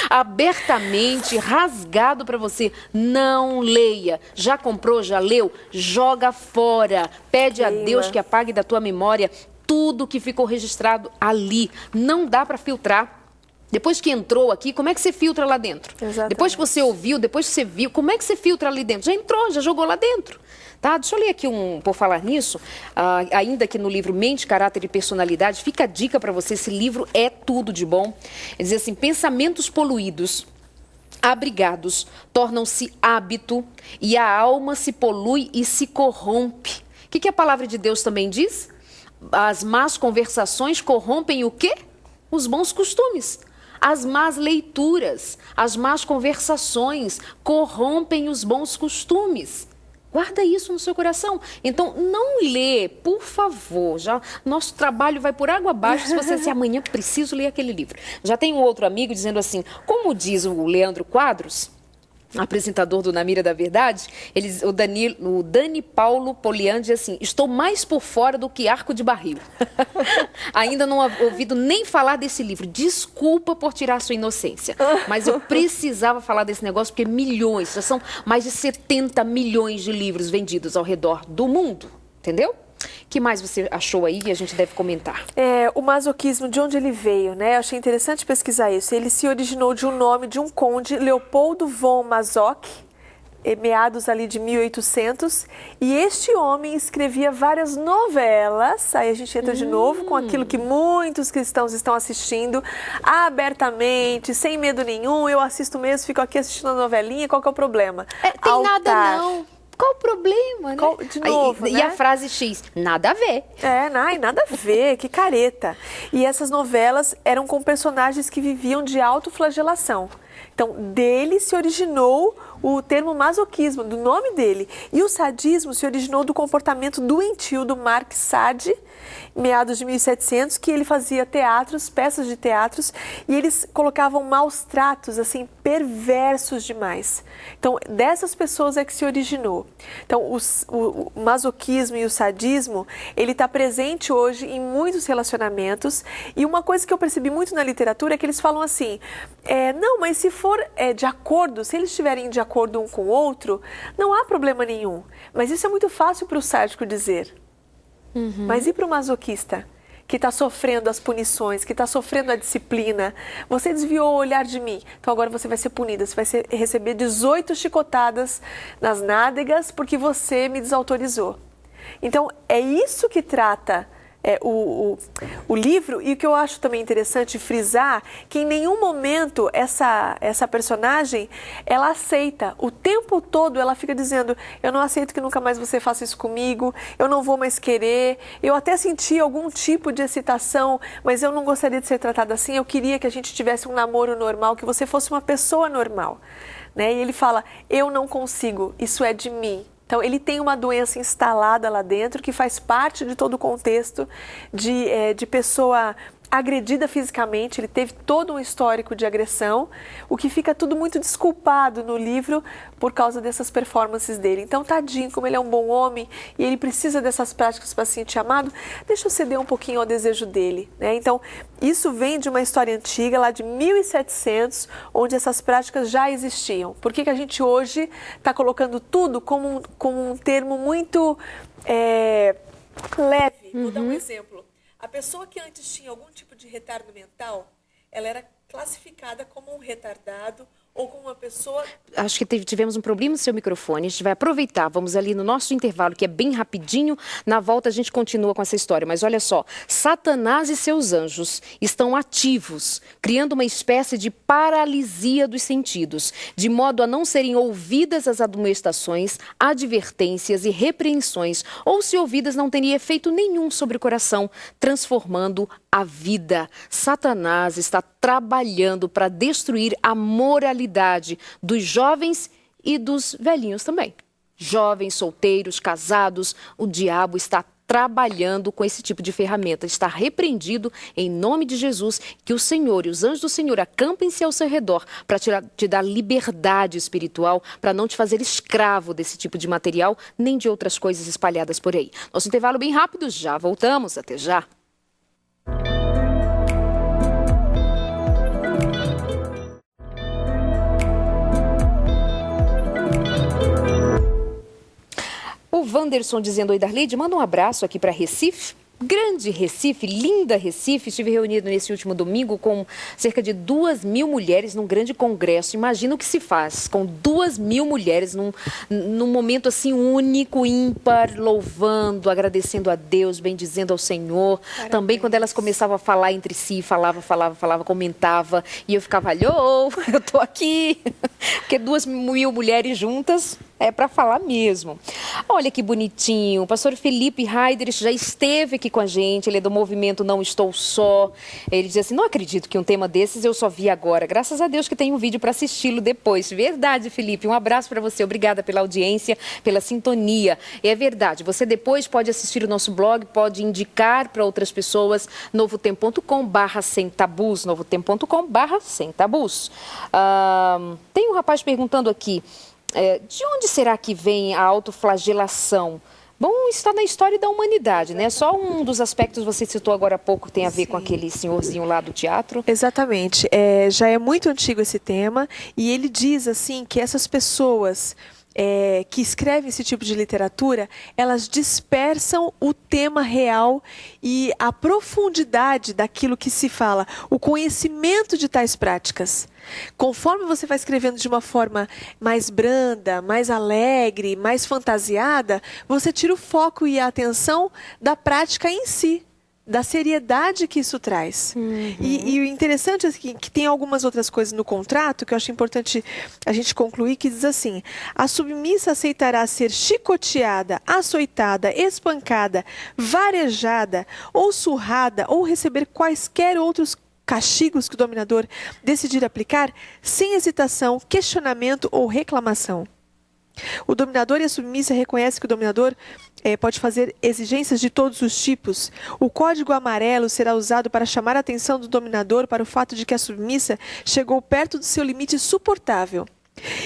abertamente, rasgado para você. Não leia. Já comprou, já leu? Joga fora. Pede a Deus que apague da tua memória tudo que ficou registrado ali. Não dá para filtrar. Depois que entrou aqui, como é que você filtra lá dentro? Exatamente. Depois que você ouviu, depois que você viu, como é que você filtra ali dentro? Já entrou, já jogou lá dentro. Tá? Deixa eu ler aqui por falar nisso, ainda que no livro Mente, Caráter e Personalidade, fica a dica para você, esse livro é tudo de bom. Ele diz assim, pensamentos poluídos, abrigados, tornam-se hábito e a alma se polui e se corrompe. O que a palavra de Deus também diz? As más conversações corrompem o quê? Os bons costumes. As más leituras, as más conversações corrompem os bons costumes. Guarda isso no seu coração. Então, não lê, por favor. Já nosso trabalho vai por água abaixo se você disser amanhã preciso ler aquele livro. Já tem um outro amigo dizendo assim, como diz o Leandro Quadros, apresentador do Na Mira da Verdade, o Dani Paulo Polian diz assim, estou mais por fora do que arco de barril. Ainda não ouvido nem falar desse livro. Desculpa por tirar a sua inocência, mas eu precisava falar desse negócio porque milhões, já são mais de 70 milhões de livros vendidos ao redor do mundo, entendeu? O que mais você achou aí e a gente deve comentar? O masoquismo, de onde ele veio, né? Eu achei interessante pesquisar isso. Ele se originou de um nome de um conde, Leopoldo von Masoch, meados ali de 1800. E este homem escrevia várias novelas. Aí a gente entra de novo com aquilo que muitos cristãos estão assistindo abertamente, sem medo nenhum. Eu assisto mesmo, fico aqui assistindo a novelinha. Qual que é o problema? Tem Altar. Nada não. Qual o problema, né? De novo, e a frase X, nada a ver. Nada a ver, que careta. E essas novelas eram com personagens que viviam de autoflagelação. Então, dele se originou o termo masoquismo, do nome dele. E o sadismo se originou do comportamento doentio do Mark Sade, meados de 1700, que ele fazia teatros, peças de teatros, e eles colocavam maus tratos, assim, perversos demais. Então, dessas pessoas é que se originou. Então, o masoquismo e o sadismo, ele está presente hoje em muitos relacionamentos, e uma coisa que eu percebi muito na literatura é que eles falam assim, não, mas se for de acordo, se eles estiverem de acordo um com o outro, não há problema nenhum. Mas isso é muito fácil para o sádico dizer. Mas e para o masoquista, que está sofrendo as punições, que está sofrendo a disciplina? Você desviou o olhar de mim, então agora você vai ser punida, você vai receber 18 chicotadas nas nádegas porque você me desautorizou. Então, é isso que trata o livro, e o que eu acho também interessante frisar, que em nenhum momento essa personagem, ela aceita, o tempo todo ela fica dizendo, eu não aceito que nunca mais você faça isso comigo, eu não vou mais querer, eu até senti algum tipo de excitação, mas eu não gostaria de ser tratada assim, eu queria que a gente tivesse um namoro normal, que você fosse uma pessoa normal, né? E ele fala, eu não consigo, isso é de mim. Então, ele tem uma doença instalada lá dentro que faz parte de todo o contexto de pessoa agredida fisicamente, ele teve todo um histórico de agressão, o que fica tudo muito desculpado no livro por causa dessas performances dele. Então, tadinho, como ele é um bom homem e ele precisa dessas práticas para se sentir amado, deixa eu ceder um pouquinho ao desejo dele, né? Então, isso vem de uma história antiga, lá de 1700, onde essas práticas já existiam. Por que a gente hoje está colocando tudo como um termo muito leve? Vou dar um exemplo. A pessoa que antes tinha algum tipo de retardo mental, ela era classificada como um retardado ou como uma pessoa... Acho que tivemos um problema no seu microfone, a gente vai aproveitar, vamos ali no nosso intervalo, que é bem rapidinho, na volta a gente continua com essa história, mas olha só, Satanás e seus anjos estão ativos, criando uma espécie de paralisia dos sentidos, de modo a não serem ouvidas as admoestações, advertências e repreensões, ou se ouvidas não teria efeito nenhum sobre o coração, transformando a vida. Satanás está trabalhando para destruir a moralidade dos jovens e dos velhinhos também. Jovens, solteiros, casados, o diabo está trabalhando com esse tipo de ferramenta. Está repreendido em nome de Jesus, que o Senhor e os anjos do Senhor acampem-se ao seu redor para te dar liberdade espiritual, para não te fazer escravo desse tipo de material, nem de outras coisas espalhadas por aí. Nosso intervalo bem rápido, já voltamos, até já. O Wanderson dizendo: oi, Darleide, manda um abraço aqui para Recife. Grande Recife, linda Recife. Estive reunido nesse último domingo com cerca de 2.000 mulheres num grande congresso. Imagina o que se faz com 2.000 mulheres num momento assim único, ímpar, louvando, agradecendo a Deus, bendizendo ao Senhor. Parabéns. Também quando elas começavam a falar entre si, falava, comentava, e eu ficava, alô, eu tô aqui. Porque 2.000 mulheres juntas é para falar mesmo. Olha que bonitinho. O pastor Felipe Heider já esteve aqui com a gente. Ele é do movimento Não Estou Só. Ele diz assim: não acredito que um tema desses eu só vi agora. Graças a Deus que tem um vídeo para assisti-lo depois. Verdade, Felipe. Um abraço para você. Obrigada pela audiência, pela sintonia. E é verdade. Você depois pode assistir o nosso blog, pode indicar para outras pessoas. novotempo.com/sem-tabus. novotempo.com/sem-tabus. Tem um rapaz perguntando aqui: de onde será que vem a autoflagelação? Bom, está na história da humanidade, né? Só um dos aspectos você citou agora há pouco tem a ver com aquele senhorzinho lá do teatro. Exatamente. Já é muito antigo esse tema e ele diz assim que essas pessoas que escrevem esse tipo de literatura, elas dispersam o tema real e a profundidade daquilo que se fala, o conhecimento de tais práticas. Conforme você vai escrevendo de uma forma mais branda, mais alegre, mais fantasiada, você tira o foco e a atenção da prática em si, da seriedade que isso traz. E o interessante é que tem algumas outras coisas no contrato que eu acho importante a gente concluir, que diz assim: a submissa aceitará ser chicoteada, açoitada, espancada, varejada ou surrada ou receber quaisquer outros castigos que o dominador decidir aplicar, sem hesitação, questionamento ou reclamação. O dominador e a submissa reconhecem que o dominador pode fazer exigências de todos os tipos. O código amarelo será usado para chamar a atenção do dominador para o fato de que a submissa chegou perto do seu limite suportável.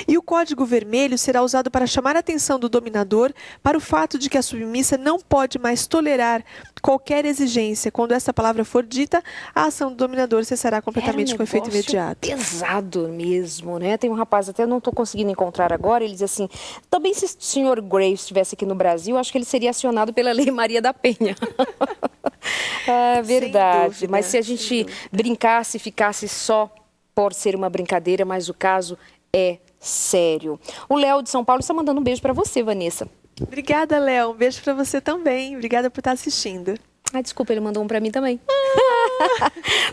E o código vermelho será usado para chamar a atenção do dominador para o fato de que a submissa não pode mais tolerar qualquer exigência. Quando essa palavra for dita, a ação do dominador cessará completamente com efeito imediato. Pesado mesmo, né? Tem um rapaz, até não estou conseguindo encontrar agora, ele diz assim: também se o senhor Graves estivesse aqui no Brasil, acho que ele seria acionado pela Lei Maria da Penha. É verdade, mas se a gente brincasse, ficasse só por ser uma brincadeira, mas o caso é sério. O Léo de São Paulo está mandando um beijo para você, Vanessa. Obrigada, Léo. Um beijo para você também. Obrigada por estar assistindo. Desculpa, ele mandou um para mim também.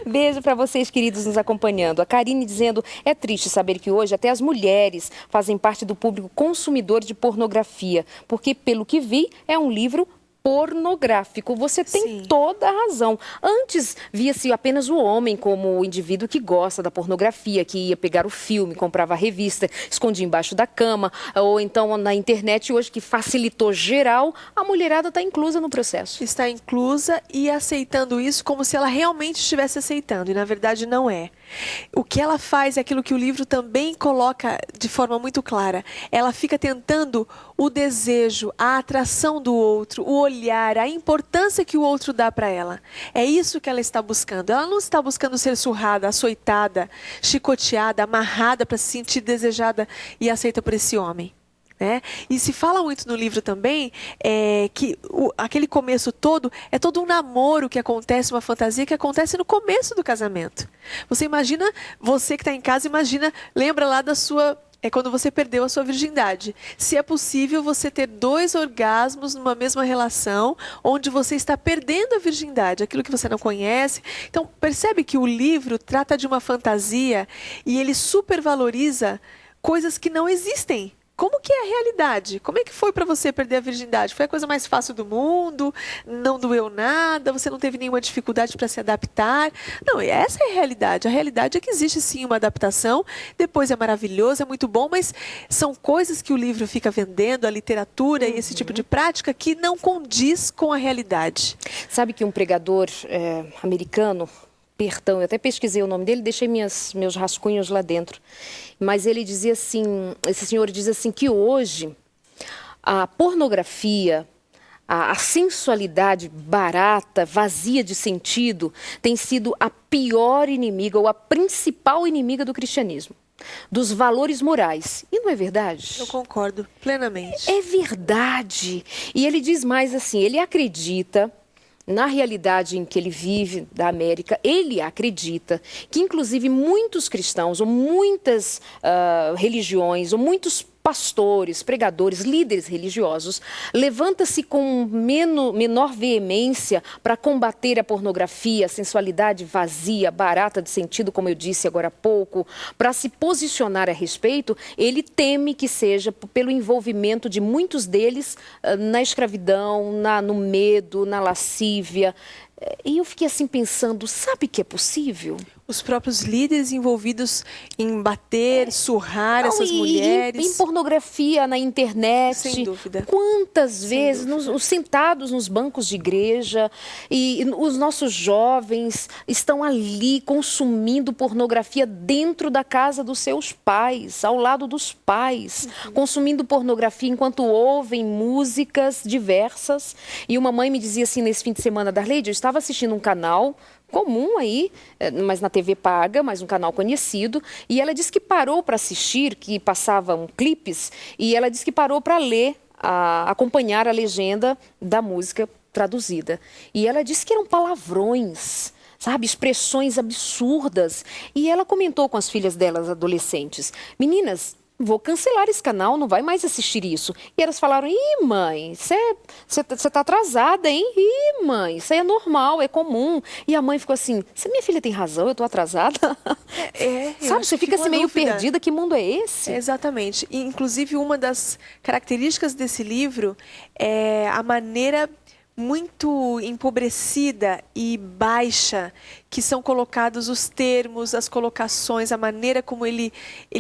Beijo para vocês, queridos, nos acompanhando. A Karine dizendo: é triste saber que hoje até as mulheres fazem parte do público consumidor de pornografia, porque, pelo que vi, é um livro pornográfico. Você tem toda a razão. Antes via-se apenas o homem como o indivíduo que gosta da pornografia, que ia pegar o filme, comprava a revista, escondia embaixo da cama, ou então na internet hoje, que facilitou geral, a mulherada está inclusa no processo. Está inclusa e aceitando isso como se ela realmente estivesse aceitando, e na verdade não é. O que ela faz é aquilo que o livro também coloca de forma muito clara. Ela fica tentando o desejo, a atração do outro, o olhar, a importância que o outro dá para ela. É isso que ela está buscando. Ela não está buscando ser surrada, açoitada, chicoteada, amarrada para se sentir desejada e aceita por esse homem. E se fala muito no livro também que aquele começo todo é todo um namoro que acontece, uma fantasia que acontece no começo do casamento. Você imagina, você que está em casa, lembra lá da sua... quando você perdeu a sua virgindade. Se é possível você ter 2 orgasmos numa mesma relação, onde você está perdendo a virgindade, aquilo que você não conhece. Então, percebe que o livro trata de uma fantasia e ele supervaloriza coisas que não existem, como que é a realidade? Como é que foi para você perder a virgindade? Foi a coisa mais fácil do mundo? Não doeu nada? Você não teve nenhuma dificuldade para se adaptar? Não, essa é a realidade. A realidade é que existe sim uma adaptação, depois é maravilhoso, é muito bom, mas são coisas que o livro fica vendendo, a literatura e esse tipo de prática que não condiz com a realidade. Sabe que um pregador americano, Perdão, eu até pesquisei o nome dele, deixei meus rascunhos lá dentro. Mas ele dizia assim, esse senhor diz assim que hoje a pornografia, a sensualidade barata, vazia de sentido, tem sido a pior inimiga ou a principal inimiga do cristianismo, dos valores morais. E não é verdade? Eu concordo plenamente. É verdade. E ele diz mais assim, ele acredita, na realidade em que ele vive, da América, ele acredita que, inclusive, muitos cristãos, ou muitas religiões, ou muitos pastores, pregadores, líderes religiosos, levanta-se com menor veemência para combater a pornografia, a sensualidade vazia, barata de sentido, como eu disse agora há pouco, para se posicionar a respeito. Ele teme que seja pelo envolvimento de muitos deles na escravidão, no medo, na lascívia. E eu fiquei assim pensando, sabe que é possível? Os próprios líderes envolvidos em bater, surrar essas mulheres. Em pornografia na internet. Sem dúvida. Quantas vezes, sentados nos bancos de igreja, e os nossos jovens estão ali consumindo pornografia dentro da casa dos seus pais, ao lado dos pais, consumindo pornografia enquanto ouvem músicas diversas. E uma mãe me dizia assim nesse fim de semana, Darleide, eu estava assistindo um canal comum aí, mas na TV paga, mas um canal conhecido, e ela disse que parou para assistir, que passavam clipes, e ela disse que parou para ler, acompanhar a legenda da música traduzida. E ela disse que eram palavrões, sabe, expressões absurdas. E ela comentou com as filhas delas, adolescentes, meninas, vou cancelar esse canal, não vai mais assistir isso. E elas falaram, ih, mãe, você tá atrasada, hein? Ih, mãe, isso aí é normal, é comum. E a mãe ficou assim, se minha filha tem razão, eu tô atrasada. Sabe, você fica assim meio perdida, que mundo é esse? Exatamente. E, inclusive, uma das características desse livro é a maneira muito empobrecida e baixa que são colocados os termos, as colocações, a maneira como ele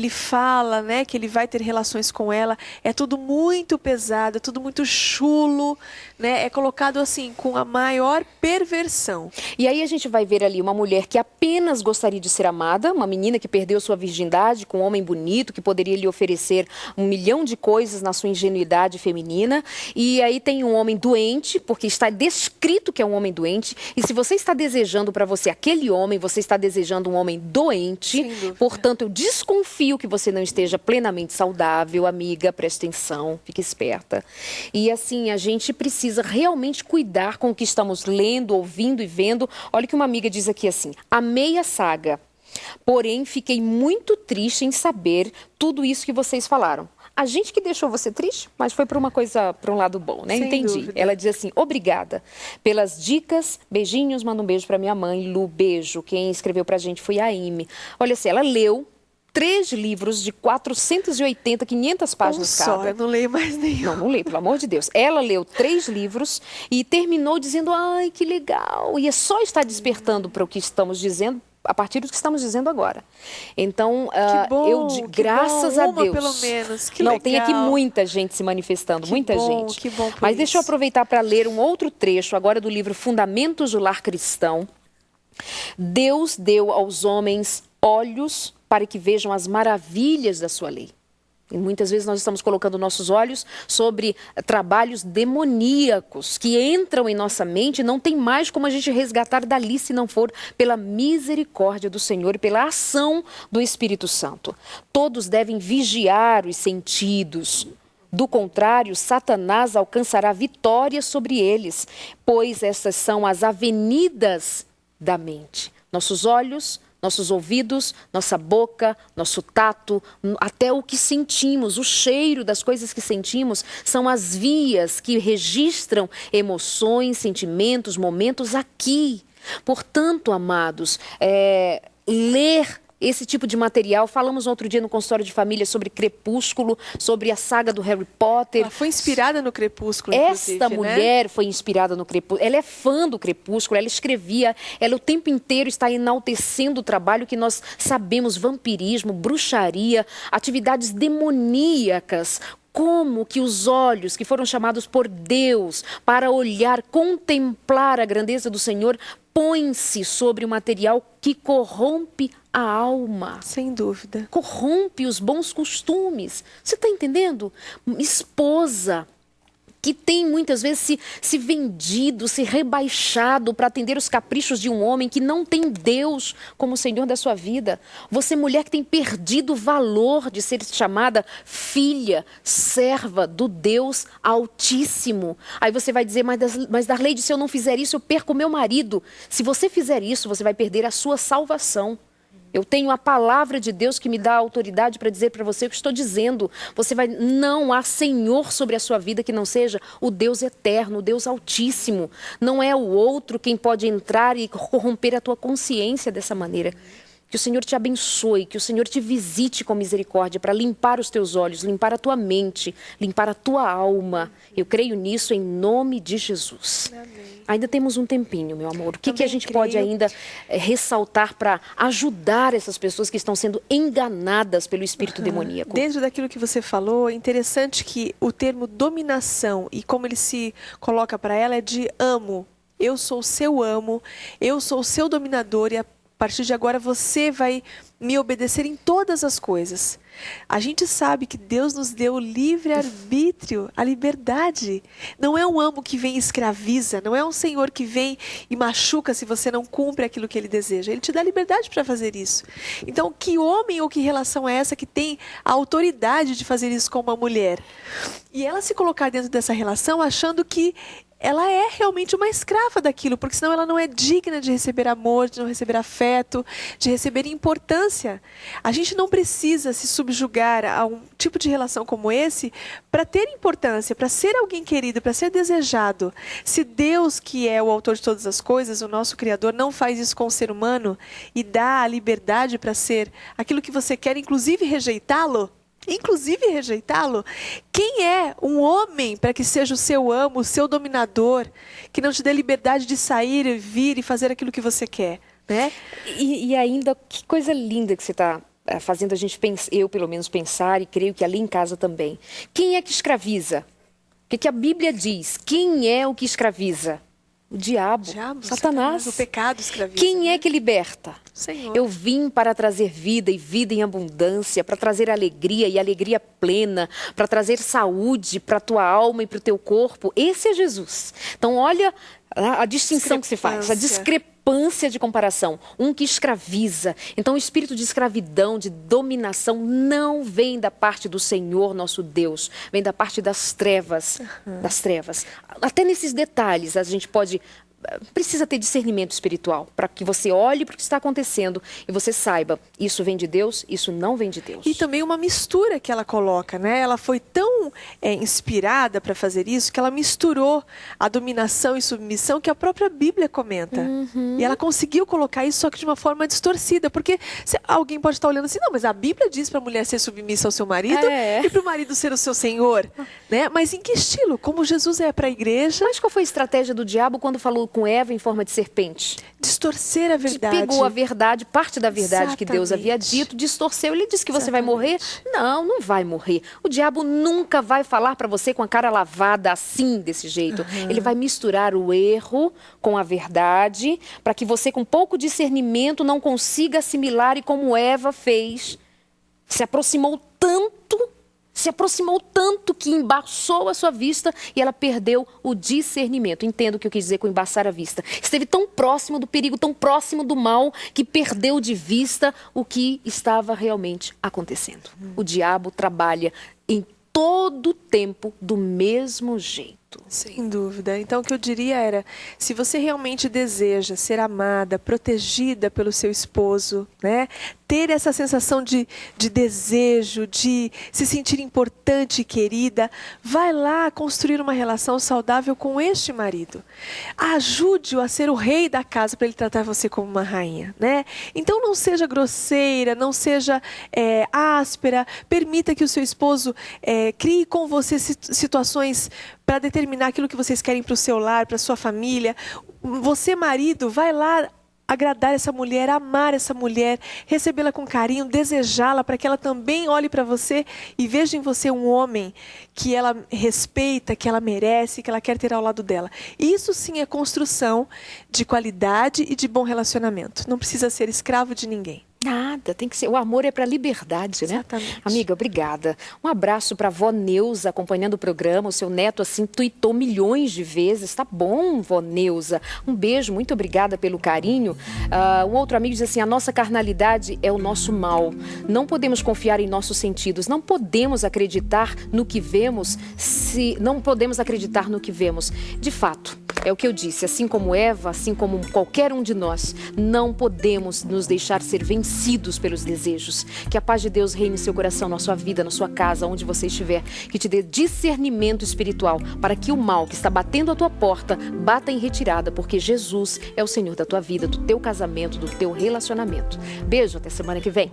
fala, né, que ele vai ter relações com ela, é tudo muito pesado, é tudo muito chulo, né, é colocado assim com a maior perversão. E aí a gente vai ver ali uma mulher que apenas gostaria de ser amada, uma menina que perdeu sua virgindade com um homem bonito que poderia lhe oferecer 1 milhão de coisas na sua ingenuidade feminina, e aí tem um homem doente, porque está descrito que é um homem doente, e se você está desejando para você aquele homem, você está desejando um homem doente, portanto eu desconfio que você não esteja plenamente saudável, amiga, presta atenção, fique esperta. E assim, a gente precisa realmente cuidar com o que estamos lendo, ouvindo e vendo. Olha o que uma amiga diz aqui assim, amei a saga, porém fiquei muito triste em saber tudo isso que vocês falaram. A gente que deixou você triste, mas foi para um lado bom, né? Sem Entendi. dúvida. Ela diz assim, obrigada pelas dicas, beijinhos, manda um beijo para minha mãe, Lu, beijo. Quem escreveu para a gente foi a Amy. Olha assim, ela leu 3 livros de 480, 500 páginas cada. Eu não leio mais nenhum. Não leio, pelo amor de Deus. Ela leu 3 livros e terminou dizendo, ai, que legal. E é só estar despertando para o que estamos dizendo, a partir do que estamos dizendo agora. Então, graças a Deus. Pelo menos. Que não, legal. tem aqui muita gente se manifestando, muita gente. Que bom. Mas deixa eu aproveitar para ler um outro trecho agora do livro Fundamentos do Lar Cristão. Deus deu aos homens olhos para que vejam as maravilhas da sua lei. E muitas vezes nós estamos colocando nossos olhos sobre trabalhos demoníacos que entram em nossa mente e não tem mais como a gente resgatar dali se não for pela misericórdia do Senhor e pela ação do Espírito Santo. Todos devem vigiar os sentidos. Do contrário, Satanás alcançará vitória sobre eles, pois essas são as avenidas da mente. Nossos olhos, nossos ouvidos, nossa boca, nosso tato, até o que sentimos, o cheiro das coisas que sentimos, são as vias que registram emoções, sentimentos, momentos aqui. Portanto, amados, ler esse tipo de material. Falamos outro dia no consultório de família sobre Crepúsculo, sobre a saga do Harry Potter. Ela foi inspirada no Crepúsculo, inclusive, Esta né? mulher foi inspirada no Crepúsculo. Ela é fã do Crepúsculo, ela escrevia, ela o tempo inteiro está enaltecendo o trabalho que nós sabemos, vampirismo, bruxaria, atividades demoníacas. Como que os olhos que foram chamados por Deus para olhar, contemplar a grandeza do Senhor, põe-se sobre o material que corrompe a alma. Sem dúvida. Corrompe os bons costumes. Você está entendendo? Esposa que tem muitas vezes se vendido, se rebaixado para atender os caprichos de um homem que não tem Deus como Senhor da sua vida. Você, mulher que tem perdido o valor de ser chamada filha, serva do Deus Altíssimo. Aí você vai dizer, mas Darleide, se eu não fizer isso, eu perco o meu marido. Se você fizer isso, você vai perder a sua salvação. Eu tenho a palavra de Deus que me dá a autoridade para dizer para você o que estou dizendo. Não há Senhor sobre a sua vida que não seja o Deus eterno, o Deus Altíssimo. Não é o outro quem pode entrar e corromper a tua consciência dessa maneira. Que o Senhor te abençoe, que o Senhor te visite com misericórdia para limpar os teus olhos, limpar a tua mente, limpar a tua alma. Eu creio nisso em nome de Jesus. Amém. Ainda temos um tempinho, meu amor. O que a gente creio. pode ainda ressaltar para ajudar essas pessoas que estão sendo enganadas pelo espírito demoníaco? Dentro daquilo que você falou, é interessante que o termo dominação e como ele se coloca para ela é de amo. Eu sou o seu amo, eu sou o seu dominador e a partir de agora você vai me obedecer em todas as coisas. A gente sabe que Deus nos deu o livre-arbítrio, a liberdade. Não é um amo que vem e escraviza, não é um senhor que vem e machuca se você não cumpre aquilo que ele deseja. Ele te dá liberdade para fazer isso. Então, que homem ou que relação é essa que tem a autoridade de fazer isso com uma mulher? E ela se colocar dentro dessa relação achando que ela é realmente uma escrava daquilo, porque senão ela não é digna de receber amor, de não receber afeto, de receber importância. A gente não precisa se subjugar a um tipo de relação como esse para ter importância, para ser alguém querido, para ser desejado. Se Deus, que é o autor de todas as coisas, o nosso Criador, não faz isso com o ser humano e dá a liberdade para ser aquilo que você quer, inclusive rejeitá-lo, quem é um homem para que seja o seu amo, o seu dominador, que não te dê liberdade de sair, vir e fazer aquilo que você quer, né? E ainda, que coisa linda que você está fazendo a gente pensar, eu pelo menos pensar, e creio que ali em casa também. Quem é que escraviza? O que a Bíblia diz? Quem é o que escraviza? O diabo, Satanás. O pecado escraviza. Quem é que liberta? Senhor. Eu vim para trazer vida e vida em abundância, para trazer alegria e alegria plena, para trazer saúde para a tua alma e para o teu corpo. Esse é Jesus. Então, olha a distinção que se faz, a discrepância de comparação. Um que escraviza. Então, o espírito de escravidão, de dominação, não vem da parte do Senhor, nosso Deus. Vem da parte das trevas. Das trevas. Até nesses detalhes, a gente precisa ter discernimento espiritual para que você olhe para o que está acontecendo e você saiba, isso vem de Deus, isso não vem de Deus. E também uma mistura que ela coloca, né? Ela foi tão inspirada para fazer isso que ela misturou a dominação e submissão que a própria Bíblia comenta. E ela conseguiu colocar isso só que de uma forma distorcida, porque alguém pode estar olhando assim, não, mas a Bíblia diz para a mulher ser submissa ao seu marido e para o marido ser o seu senhor, né? Mas em que estilo? Como Jesus é para a igreja? Mas qual foi a estratégia do diabo quando falou com Eva em forma de serpente? Distorcer a verdade. Que pegou a verdade, parte da verdade que Deus havia dito, distorceu. Ele disse que você vai morrer. Não, não vai morrer. O diabo nunca vai falar para você com a cara lavada assim, desse jeito. Ele vai misturar o erro com a verdade para que você, com pouco discernimento, não consiga assimilar e como Eva fez, se aproximou tanto que embaçou a sua vista e ela perdeu o discernimento. Entendo o que eu quis dizer com embaçar a vista. Esteve tão próximo do perigo, tão próximo do mal, que perdeu de vista o que estava realmente acontecendo. O diabo trabalha em todo tempo, do mesmo jeito. Sem dúvida. Então, o que eu diria era, se você realmente deseja ser amada, protegida pelo seu esposo, né? Ter essa sensação de desejo, de se sentir importante e querida, vai lá construir uma relação saudável com este marido. Ajude-o a ser o rei da casa para ele tratar você como uma rainha, né? Então, não seja grosseira, não seja áspera, permita que o seu esposo crie com você situações para determinar aquilo que vocês querem para o seu lar, para a sua família. Você, marido, vai lá agradar essa mulher, amar essa mulher, recebê-la com carinho, desejá-la para que ela também olhe para você e veja em você um homem que ela respeita, que ela merece, que ela quer ter ao lado dela. Isso sim é construção de qualidade e de bom relacionamento. Não precisa ser escravo de ninguém. Nada, tem que ser. O amor é para liberdade, né? Exatamente. Amiga, obrigada. Um abraço para a vó Neuza, acompanhando o programa. O seu neto, assim, tuitou milhões de vezes. Tá bom, vó Neuza. Um beijo, muito obrigada pelo carinho. Um outro amigo diz assim, a nossa carnalidade é o nosso mal. Não podemos confiar em nossos sentidos. Não podemos acreditar no que vemos não podemos acreditar no que vemos. De fato, é o que eu disse. Assim como Eva, assim como qualquer um de nós, não podemos nos deixar ser vencidos pelos desejos. Que a paz de Deus reine em seu coração, na sua vida, na sua casa, onde você estiver. Que te dê discernimento espiritual para que o mal que está batendo à tua porta bata em retirada, porque Jesus é o Senhor da tua vida, do teu casamento, do teu relacionamento. Beijo, até semana que vem.